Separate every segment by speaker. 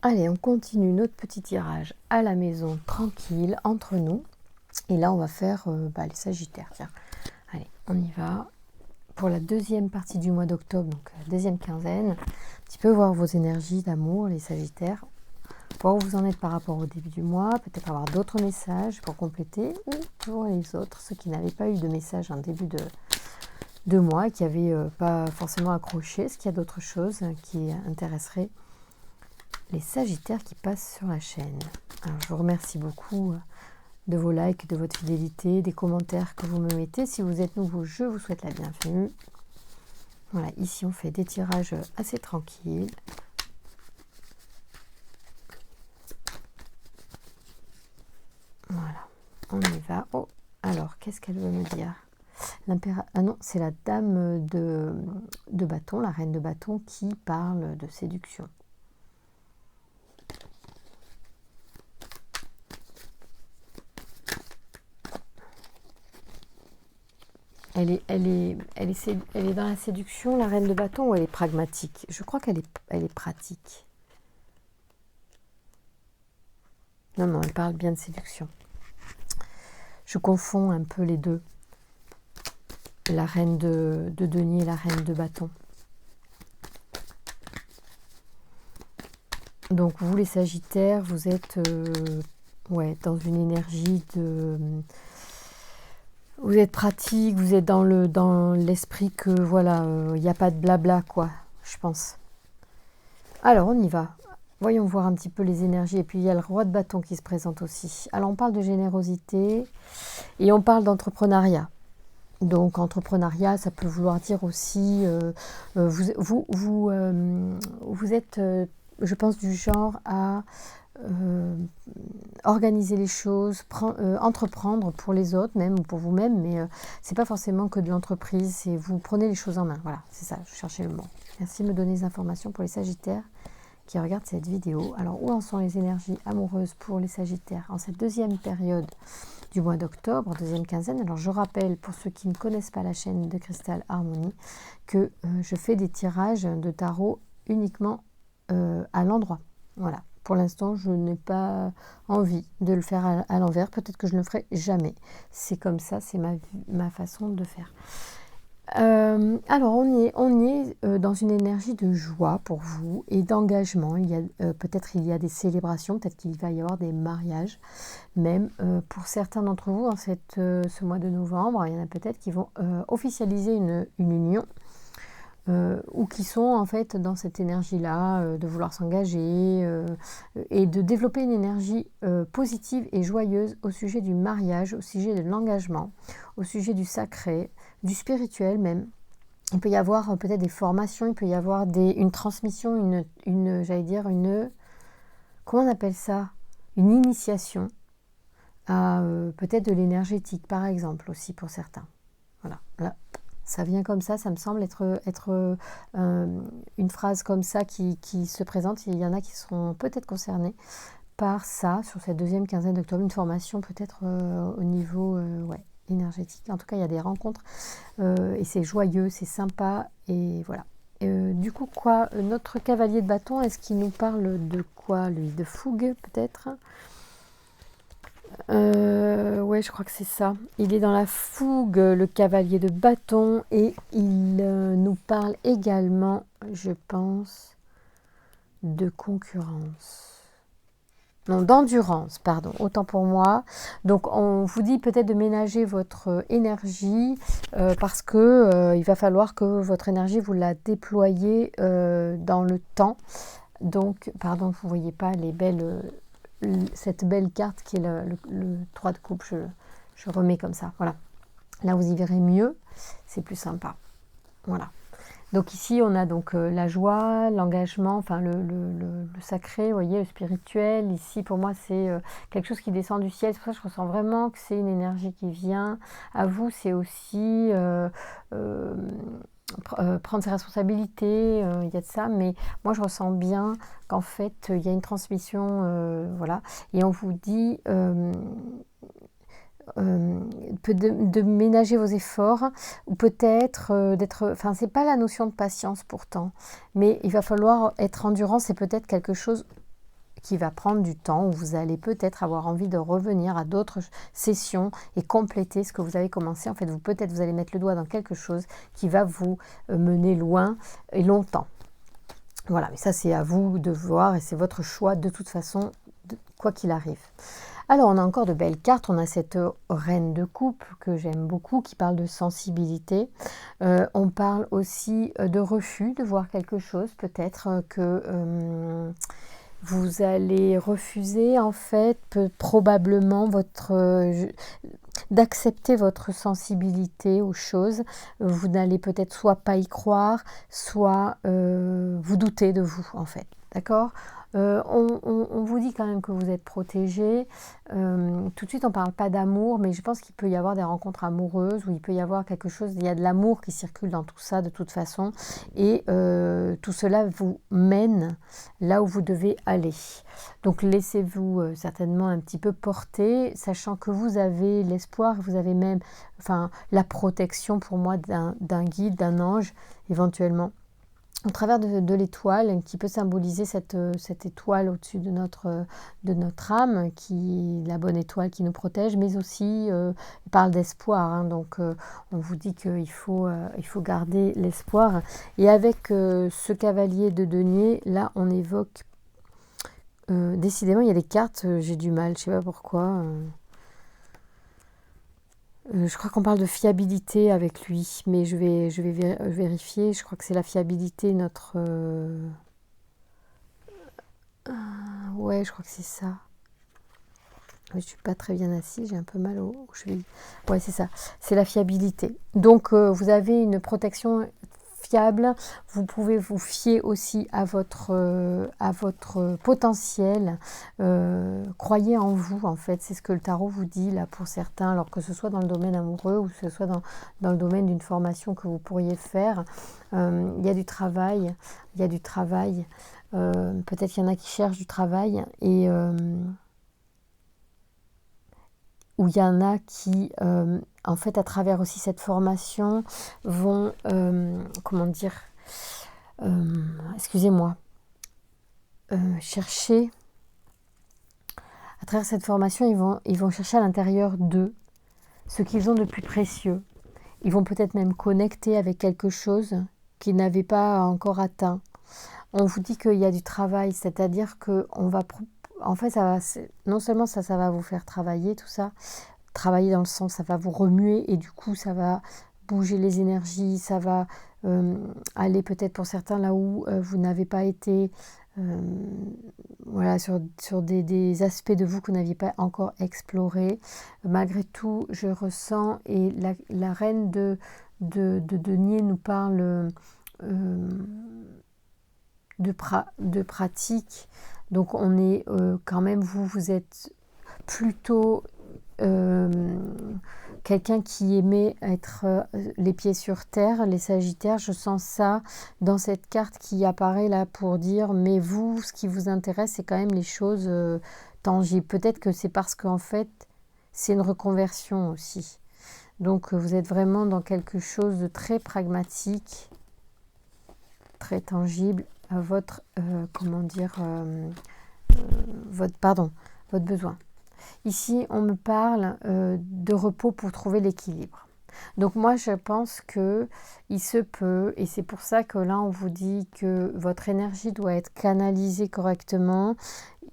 Speaker 1: Allez, on continue notre petit tirage à la maison, tranquille, entre nous. Et là, on va faire les Sagittaires. Tiens, allez, on y va. Pour la deuxième partie du mois d'octobre, donc la deuxième quinzaine, un petit peu voir vos énergies d'amour, les Sagittaires. Voir où vous en êtes par rapport au début du mois, peut-être avoir d'autres messages pour compléter, ou pour les autres, ceux qui n'avaient pas eu de message en début de mois, qui n'avaient pas forcément accroché. Est-ce qu'il y a d'autres choses qui intéresseraient les Sagittaires qui passent sur la chaîne? Alors, je vous remercie beaucoup de vos likes, de votre fidélité, des commentaires que vous me mettez. Si vous êtes nouveau, je vous souhaite la bienvenue. Voilà, ici on fait des tirages assez tranquilles. Voilà, on y va. Oh, alors, qu'est-ce qu'elle veut me dire? Ah non, c'est la dame de bâton, la reine de bâton, qui parle de séduction. Elle est dans la séduction, la reine de bâton, ou elle est pragmatique? Je crois qu'elle est pratique. Non, elle parle bien de séduction. Je confonds un peu les deux. La reine de denier et la reine de bâton. Donc vous, les Sagittaires, vous êtes dans une énergie de... Vous êtes pratique, vous êtes dans l'esprit que, voilà, il n'y a pas de blabla, quoi, je pense. Alors, on y va. Voyons voir un petit peu les énergies. Et puis, il y a le roi de bâton qui se présente aussi. Alors, on parle de générosité et on parle d'entrepreneuriat. Donc, entrepreneuriat, ça peut vouloir dire aussi... vous êtes, je pense, du genre à... organiser les choses, entreprendre pour les autres même ou pour vous-même, mais c'est pas forcément que de l'entreprise, c'est vous prenez les choses en main. Voilà, c'est ça, je cherchais le mot. Merci de me donner des informations pour les Sagittaires qui regardent cette vidéo. Alors, où en sont les énergies amoureuses pour les Sagittaires en cette deuxième période du mois d'octobre, deuxième quinzaine? Alors, je rappelle pour ceux qui ne connaissent pas la chaîne de Cristal Harmonie que je fais des tirages de tarot uniquement à l'endroit. Voilà. Pour l'instant, je n'ai pas envie de le faire à l'envers. Peut-être que je ne le ferai jamais. C'est comme ça, c'est ma façon de faire. Alors, on y est dans une énergie de joie pour vous et d'engagement. Peut-être il y a des célébrations, peut-être qu'il va y avoir des mariages. Même pour certains d'entre vous, en ce mois de novembre, il y en a peut-être qui vont officialiser une union. Ou qui sont en fait dans cette énergie-là, de vouloir s'engager et de développer une énergie positive et joyeuse au sujet du mariage, au sujet de l'engagement, au sujet du sacré, du spirituel même. Il peut y avoir peut-être des formations, il peut y avoir une transmission, j'allais dire comment on appelle ça? Une initiation à peut-être de l'énergétique par exemple aussi pour certains. Voilà, là. Ça vient comme ça me semble être une phrase comme ça qui se présente. Il y en a qui seront peut-être concernés par ça sur cette deuxième quinzaine d'octobre. Une formation peut-être au niveau énergétique. En tout cas, il y a des rencontres et c'est joyeux, c'est sympa et voilà. Du coup, notre cavalier de bâton, est-ce qu'il nous parle de quoi, lui? De fougue peut-être? Ouais, je crois que c'est ça. Il est dans la fougue, le cavalier de bâton, et il nous parle également, je pense, de concurrence. Non, d'endurance, pardon, autant pour moi. Donc, on vous dit peut-être de ménager votre énergie parce que il va falloir que votre énergie, vous la déployez dans le temps. Donc, pardon, vous ne voyez pas cette belle carte qui est le 3 de coupe, je remets comme ça, voilà. Là, vous y verrez mieux, c'est plus sympa. Voilà. Donc ici, on a donc la joie, l'engagement, enfin le sacré, vous voyez, le spirituel. Ici, pour moi, c'est quelque chose qui descend du ciel. C'est pour ça que je ressens vraiment que c'est une énergie qui vient. À vous, c'est aussi... prendre ses responsabilités, il y a de ça, mais moi je ressens bien qu'en fait il y a une transmission, voilà, et on vous dit de ménager vos efforts, ou peut-être d'être, enfin c'est pas la notion de patience pourtant, mais il va falloir être endurant, c'est peut-être quelque chose qui va prendre du temps, où vous allez peut-être avoir envie de revenir à d'autres sessions et compléter ce que vous avez commencé. En fait, peut-être vous allez mettre le doigt dans quelque chose qui va vous mener loin et longtemps. Voilà, mais ça c'est à vous de voir et c'est votre choix de toute façon, quoi qu'il arrive. Alors on a encore de belles cartes, on a cette reine de coupe que j'aime beaucoup qui parle de sensibilité. On parle aussi de refus, de voir quelque chose, peut-être que vous allez refuser en fait probablement d'accepter votre sensibilité aux choses. Vous n'allez peut-être soit pas y croire, soit vous doutez de vous en fait. D'accord ? On vous dit quand même que vous êtes protégé. Tout de suite, on ne parle pas d'amour, mais je pense qu'il peut y avoir des rencontres amoureuses, où il peut y avoir quelque chose, il y a de l'amour qui circule dans tout ça de toute façon, et tout cela vous mène là où vous devez aller. Donc laissez-vous certainement un petit peu porter, sachant que vous avez l'espoir, vous avez même la protection pour moi d'un guide, d'un ange, éventuellement. Au travers de l'étoile qui peut symboliser cette étoile au-dessus de notre âme, la bonne étoile qui nous protège, mais aussi il parle d'espoir. Hein, donc on vous dit qu'il faut garder l'espoir. Et avec ce cavalier de denier, là on évoque, décidément il y a des cartes, j'ai du mal, je ne sais pas pourquoi. Je crois qu'on parle de fiabilité avec lui, mais je vais vérifier. Je crois que c'est la fiabilité, notre... ouais, je crois que c'est ça. Je ne suis pas très bien assise, j'ai un peu mal aux chevilles. Ouais, c'est ça. C'est la fiabilité. Donc, vous avez une protection fiable. Vous pouvez vous fier aussi à votre potentiel. Croyez en vous, en fait. C'est ce que le tarot vous dit, là, pour certains. Alors que ce soit dans le domaine amoureux ou que ce soit dans le domaine d'une formation que vous pourriez faire. Il y a du travail. Il y a du travail. Peut-être qu'il y en a qui cherchent du travail et... où il y en a qui, en fait, à travers aussi cette formation, vont, excusez-moi, chercher, à travers cette formation, ils vont chercher à l'intérieur d'eux ce qu'ils ont de plus précieux. Ils vont peut-être même connecter avec quelque chose qu'ils n'avaient pas encore atteint. On vous dit qu'il y a du travail, c'est-à-dire qu'on va... En fait, non seulement ça va vous faire travailler, tout ça, travailler dans le sens, ça va vous remuer et du coup, ça va bouger les énergies, ça va aller peut-être pour certains là où vous n'avez pas été, voilà, sur des aspects de vous que vous n'aviez pas encore explorés. Malgré tout, je ressens, et la reine de denier nous parle de pratique. Donc on est quand même, vous êtes plutôt quelqu'un qui aimait être les pieds sur terre, les sagittaires. Je sens ça dans cette carte qui apparaît là pour dire, mais vous, ce qui vous intéresse, c'est quand même les choses tangibles. Peut-être que c'est parce qu'en fait, c'est une reconversion aussi. Donc vous êtes vraiment dans quelque chose de très pragmatique, très tangible à votre, votre besoin. Ici, on me parle de repos pour trouver l'équilibre. Donc moi, je pense qu'il se peut, et c'est pour ça que là, on vous dit que votre énergie doit être canalisée correctement.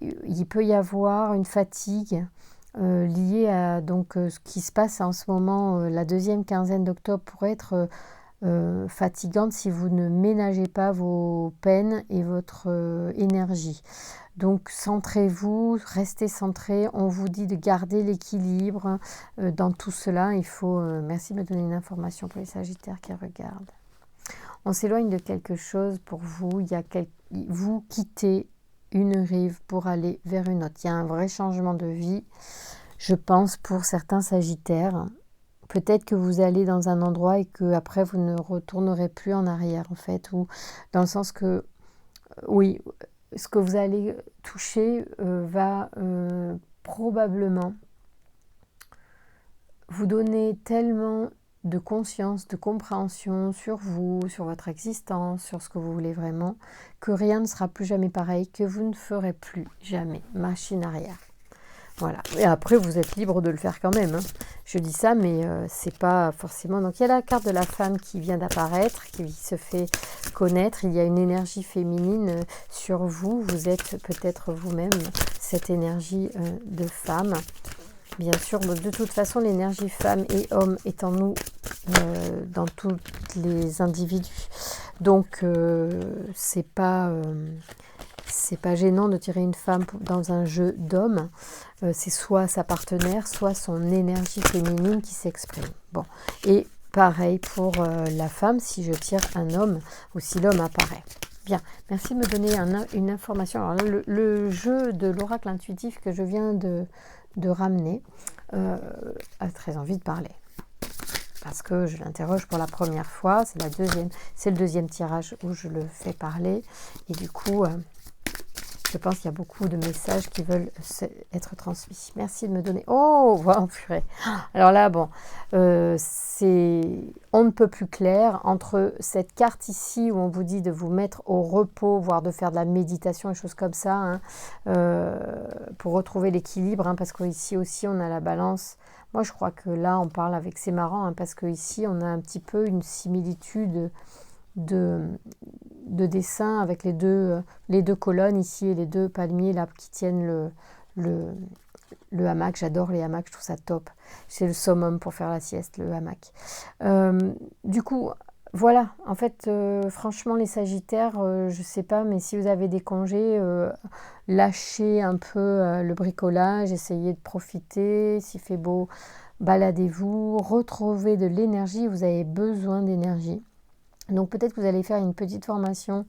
Speaker 1: Il peut y avoir une fatigue liée à ce qui se passe en ce moment. La deuxième quinzaine d'octobre pourrait être fatigante si vous ne ménagez pas vos peines et votre énergie. Donc centrez-vous, restez centré. On vous dit de garder l'équilibre dans tout cela. Il faut, merci de me donner une information pour les sagittaires qui regardent. On s'éloigne de quelque chose pour vous. Vous quittez une rive pour aller vers une autre. Il y a un vrai changement de vie, je pense, pour certains sagittaires. Peut-être que vous allez dans un endroit et que après vous ne retournerez plus en arrière, en fait, ou dans le sens que, oui, ce que vous allez toucher va probablement vous donner tellement de conscience, de compréhension sur vous, sur votre existence, sur ce que vous voulez vraiment, que rien ne sera plus jamais pareil, que vous ne ferez plus jamais machine arrière. Voilà. Et après, vous êtes libre de le faire quand même. Hein. Je dis ça, mais c'est pas forcément... Donc, il y a la carte de la femme qui vient d'apparaître, qui se fait connaître. Il y a une énergie féminine sur vous. Vous êtes peut-être vous-même cette énergie de femme. Bien sûr, de toute façon, l'énergie femme et homme est en nous, dans tous les individus. Donc, c'est pas gênant de tirer une femme dans un jeu d'homme. C'est soit sa partenaire, soit son énergie féminine qui s'exprime. Bon, et pareil pour la femme, si je tire un homme ou si l'homme apparaît. Bien, merci de me donner une information. Alors là, le jeu de l'oracle intuitif que je viens de ramener a très envie de parler. Parce que je l'interroge pour la première fois, c'est le deuxième tirage où je le fais parler. Et du coup, je pense qu'il y a beaucoup de messages qui veulent être transmis. Merci de me donner... Oh, wow, purée. Alors là, bon, c'est... On ne peut plus clair entre cette carte ici où on vous dit de vous mettre au repos, voire de faire de la méditation et choses comme ça, hein, pour retrouver l'équilibre, hein, parce qu'ici aussi, on a la balance. Moi, je crois que là, on parle avec... C'est marrant, hein, parce qu'ici, on a un petit peu une similitude de dessin avec les deux colonnes ici et les deux palmiers là qui tiennent le hamac. J'adore les hamacs, je trouve ça top. C'est le summum pour faire la sieste, le hamac. Du coup, voilà, en fait, franchement, les Sagittaires, je sais pas, mais si vous avez des congés, lâchez un peu le bricolage, essayez de profiter, s'il fait beau, baladez-vous, retrouvez de l'énergie, vous avez besoin d'énergie. Donc peut-être que vous allez faire une petite formation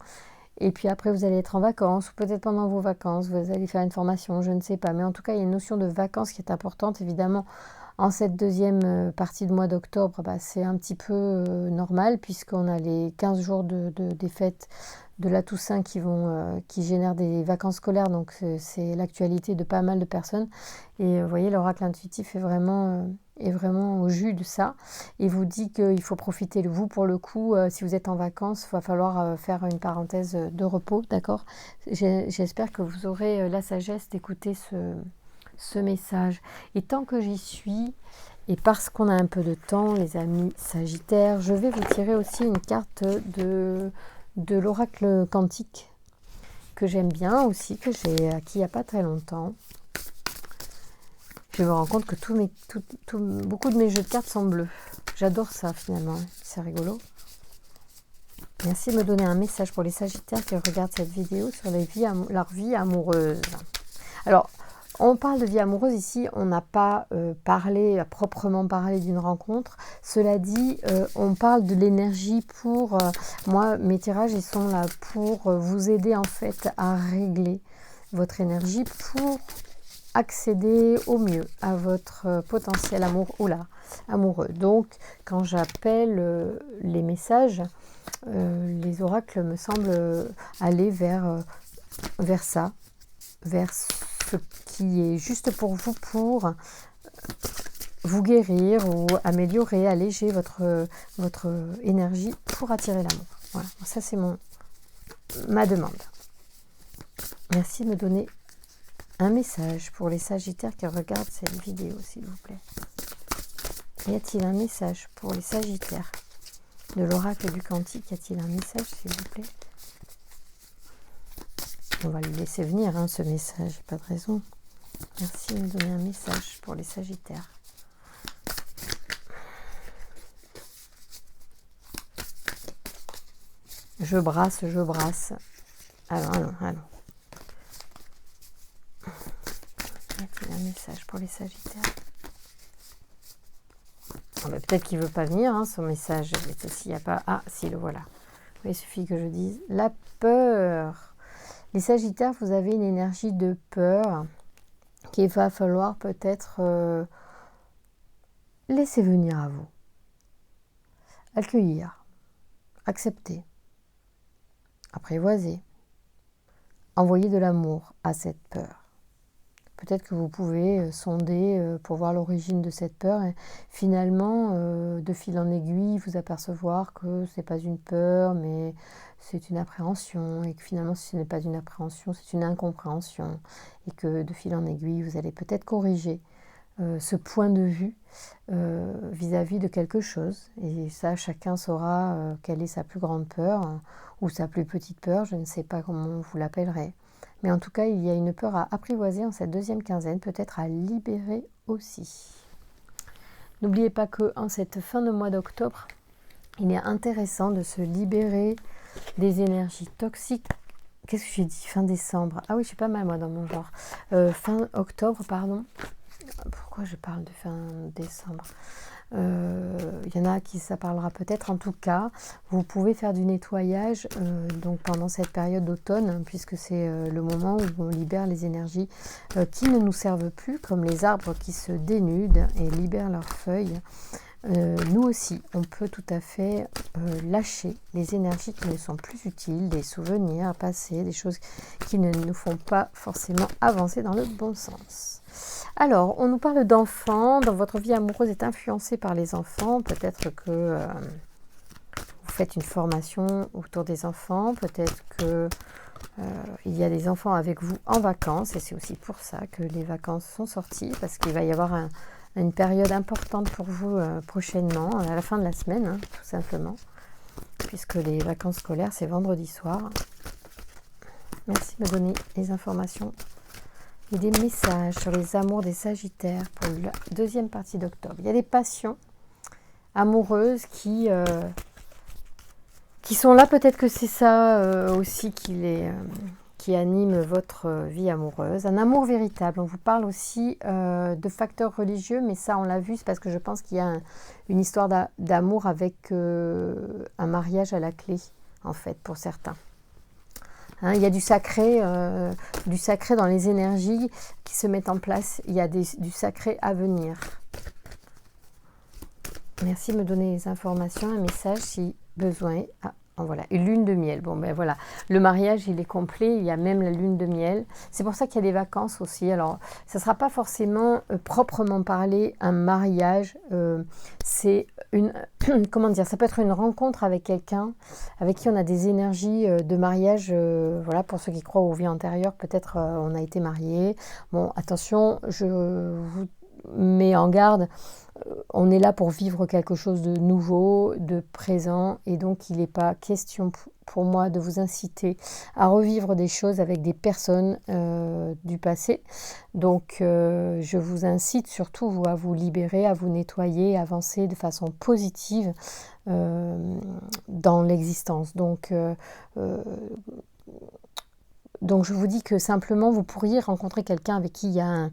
Speaker 1: et puis après vous allez être en vacances ou peut-être pendant vos vacances vous allez faire une formation, je ne sais pas. Mais en tout cas il y a une notion de vacances qui est importante évidemment. En cette deuxième partie du mois d'octobre, c'est un petit peu normal puisqu'on a les 15 jours des fêtes de la Toussaint qui génèrent des vacances scolaires. Donc c'est l'actualité de pas mal de personnes. Et vous voyez, l'oracle intuitif est vraiment au jus de ça. Il vous dit qu'il faut profiter de vous pour le coup. Si vous êtes en vacances, il va falloir faire une parenthèse de repos, d'accord ? J'espère que vous aurez la sagesse d'écouter ce message. Et tant que j'y suis, et parce qu'on a un peu de temps, les amis Sagittaires, je vais vous tirer aussi une carte de l'oracle quantique que j'aime bien aussi, que j'ai acquis il n'y a pas très longtemps. Je me rends compte que beaucoup de mes jeux de cartes sont bleus. J'adore ça finalement, c'est rigolo. Merci de me donner un message pour les Sagittaires qui regardent cette vidéo sur leur vie amoureuse. Alors, on parle de vie amoureuse ici, on n'a pas proprement parlé d'une rencontre. Cela dit, on parle de l'énergie pour... moi, mes tirages, ils sont là pour vous aider en fait à régler votre énergie pour accéder au mieux à votre potentiel amoureux. Donc, quand j'appelle les messages, les oracles me semblent aller vers ça, vers ce qui est juste pour vous guérir ou améliorer, alléger votre énergie pour attirer l'amour. Voilà, ça c'est ma demande. Merci de me donner un message pour les Sagittaires qui regardent cette vidéo, s'il vous plaît. Y a-t-il un message pour les Sagittaires de l'oracle du quantique? Y a-t-il un message, s'il vous plaît? On va lui laisser venir, hein, ce message, pas de raison. Merci de me donner un message pour les Sagittaires. Je brasse. Allons. Y a-t-il un message pour les Sagittaires? Peut-être qu'il ne veut pas venir, hein, son message. S'il n'y a pas... Ah, si, le voilà. Il suffit que je dise la peur. Les Sagittaires, vous avez une énergie de peur qu'il va falloir peut-être laisser venir à vous. Accueillir, accepter, apprivoiser, envoyer de l'amour à cette peur. Peut-être que vous pouvez sonder pour voir l'origine de cette peur et finalement, de fil en aiguille, vous apercevoir que ce n'est pas une peur, mais c'est une appréhension et que finalement, ce n'est pas une appréhension, c'est une incompréhension et que de fil en aiguille, vous allez peut-être corriger ce point de vue vis-à-vis de quelque chose. Et ça, chacun saura quelle est sa plus grande peur ou sa plus petite peur, je ne sais pas comment vous l'appellerez. Mais en tout cas, il y a une peur à apprivoiser en cette deuxième quinzaine, peut-être à libérer aussi. N'oubliez pas qu'en cette fin de mois d'octobre, il est intéressant de se libérer des énergies toxiques. Qu'est-ce que j'ai dit? Fin décembre. Ah oui, je suis pas mal moi dans mon genre. Fin octobre, pardon. Pourquoi je parle de fin décembre? Il y en a qui ça parlera peut-être. En tout cas, vous pouvez faire du nettoyage donc pendant cette période d'automne, hein, puisque c'est le moment où on libère les énergies qui ne nous servent plus, comme les arbres qui se dénudent et libèrent leurs feuilles. Nous aussi, on peut tout à fait lâcher les énergies qui ne sont plus utiles, des souvenirs passés, des choses qui ne nous font pas forcément avancer dans le bon sens. Alors, on nous parle d'enfants, dans votre vie amoureuse est influencée par les enfants, peut-être que vous faites une formation autour des enfants, peut-être que il y a des enfants avec vous en vacances, et c'est aussi pour ça que les vacances sont sorties, parce qu'il va y avoir une période importante pour vous prochainement, à la fin de la semaine, hein, tout simplement, puisque les vacances scolaires, c'est vendredi soir. Merci de me donner les informations et des messages sur les amours des Sagittaires pour la deuxième partie d'octobre. Il y a des passions amoureuses qui sont là. Peut-être que c'est ça aussi qui anime votre vie amoureuse. Un amour véritable. On vous parle aussi de facteurs religieux, mais ça on l'a vu, c'est parce que je pense qu'il y a une histoire d'amour avec un mariage à la clé, en fait, pour certains. Hein, il y a du sacré dans les énergies qui se mettent en place. Il y a du sacré à venir. Merci de me donner les informations, un message si besoin. Ah, voilà, une lune de miel. Bon, ben voilà, le mariage, il est complet. Il y a même la lune de miel. C'est pour ça qu'il y a des vacances aussi. Alors, ça ne sera pas forcément proprement parlé un mariage. C'est une... Comment dire? Ça peut être une rencontre avec quelqu'un avec qui on a des énergies de mariage. Voilà, pour ceux qui croient aux vies antérieures, peut-être on a été mariés. Bon, attention, je vous mets en garde. On est là pour vivre quelque chose de nouveau, de présent, et donc il n'est pas question pour moi de vous inciter à revivre des choses avec des personnes du passé. Donc je vous incite surtout à vous libérer, à vous nettoyer, à avancer de façon positive dans l'existence. Donc je vous dis que simplement vous pourriez rencontrer quelqu'un avec qui il y a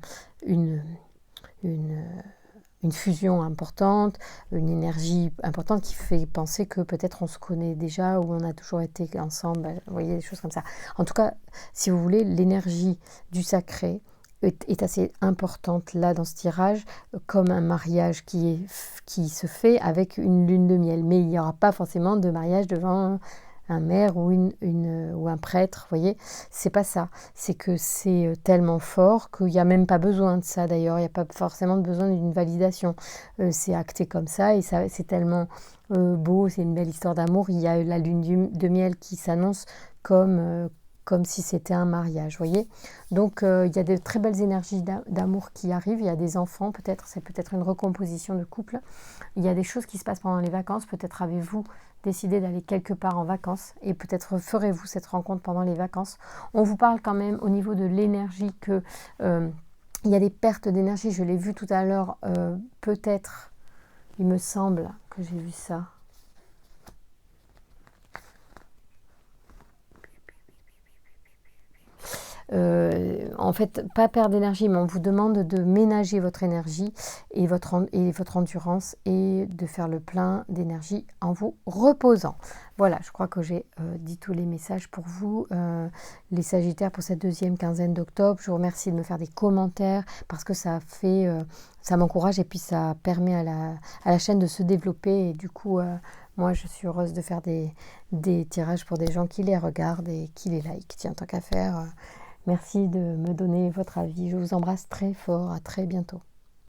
Speaker 1: une fusion importante, une énergie importante qui fait penser que peut-être on se connaît déjà ou on a toujours été ensemble, vous voyez, des choses comme ça. En tout cas, si vous voulez, l'énergie du sacré est assez importante là dans ce tirage, comme un mariage qui se fait avec une lune de miel. Mais il n'y aura pas forcément de mariage devant un maire ou un prêtre, vous voyez, c'est pas ça. C'est que c'est tellement fort qu'il n'y a même pas besoin de ça d'ailleurs, il n'y a pas forcément besoin d'une validation. C'est acté comme ça et ça, c'est tellement beau, c'est une belle histoire d'amour. Il y a la lune de miel qui s'annonce comme si c'était un mariage, vous voyez. Donc il y a de très belles énergies d'amour qui arrivent, il y a des enfants, c'est peut-être une recomposition de couple. Il y a des choses qui se passent pendant les vacances, peut-être avez-vous décidé d'aller quelque part en vacances et peut-être ferez-vous cette rencontre pendant les vacances. On vous parle quand même au niveau de l'énergie que il y a des pertes d'énergie, je l'ai vu tout à l'heure, peut-être, il me semble que j'ai vu ça. En fait, pas perdre d'énergie, mais on vous demande de ménager votre énergie et votre endurance et de faire le plein d'énergie en vous reposant. Voilà, je crois que j'ai dit tous les messages pour vous, les Sagittaires, pour cette deuxième quinzaine d'octobre. Je vous remercie de me faire des commentaires parce que ça m'encourage et puis ça permet à la chaîne de se développer et du coup... moi, je suis heureuse de faire des tirages pour des gens qui les regardent et qui les like. Tiens, tant qu'à faire, Merci de me donner votre avis. Je vous embrasse très fort. À très bientôt.